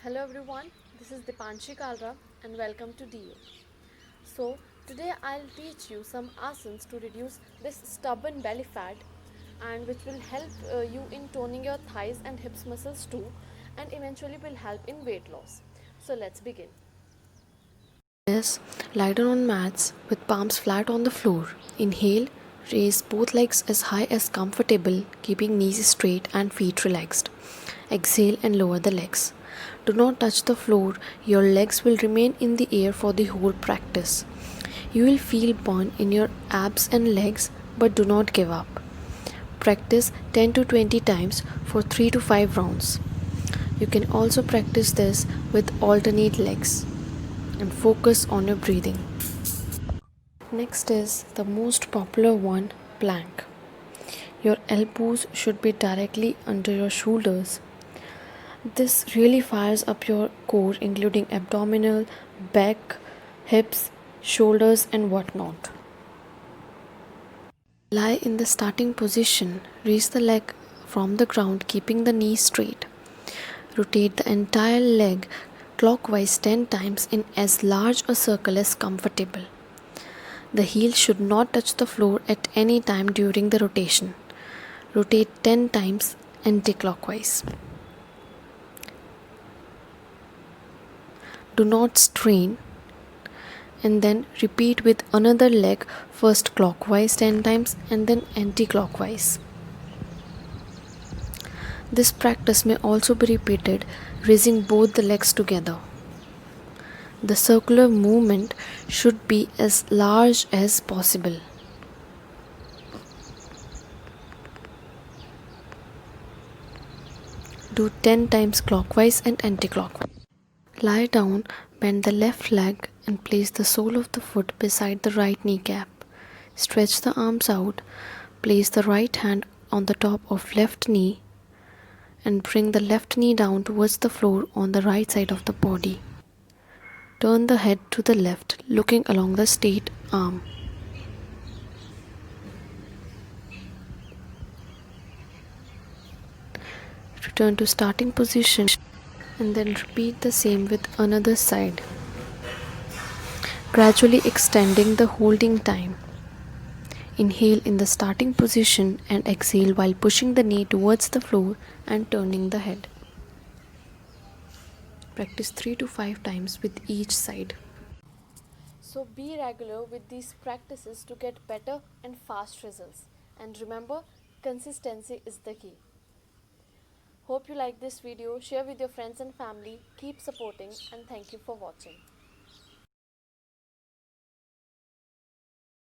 Hello everyone, this is Dipanshi Kalra and welcome to DU. So, today I'll teach you some asanas to reduce this stubborn belly fat and which will help you in toning your thighs and hips muscles too and eventually will help in weight loss. So, let's begin. Is lie down on mats with palms flat on the floor. Inhale, raise both legs as high as comfortable, keeping knees straight and feet relaxed. Exhale and lower the legs. Do not touch the floor, your legs will remain in the air for the whole practice. You will feel burn in your abs and legs, but do not give up. Practice 10 to 20 times for 3 to 5 rounds. You can also practice this with alternate legs and focus on your breathing. Next is the most popular one, plank. Your elbows should be directly under your shoulders. This really fires up your core, including abdominal, back, hips, shoulders, and whatnot. Lie in the starting position, raise the leg from the ground, keeping the knee straight. Rotate the entire leg clockwise 10 times in as large a circle as comfortable. The heel should not touch the floor at any time during the rotation. Rotate 10 times anti-clockwise. Do not strain and then repeat with another leg, first clockwise 10 times and then anti-clockwise. This practice may also be repeated raising both the legs together. The circular movement should be as large as possible. Do 10 times clockwise and anti-clockwise. Lie down, bend the left leg and place the sole of the foot beside the right kneecap. Stretch the arms out, place the right hand on the top of left knee and bring the left knee down towards the floor on the right side of the body. Turn the head to the left, looking along the straight arm. Return to starting position and then repeat the same with another side, gradually extending the holding time. Inhale in the starting position and exhale while pushing the knee towards the floor and turning the head. Practice 3 to 5 times with each side. So, be regular with these practices to get better and fast results. And remember, consistency is the key. Hope you like this video. Share with your friends and family. Keep supporting and thank you for watching.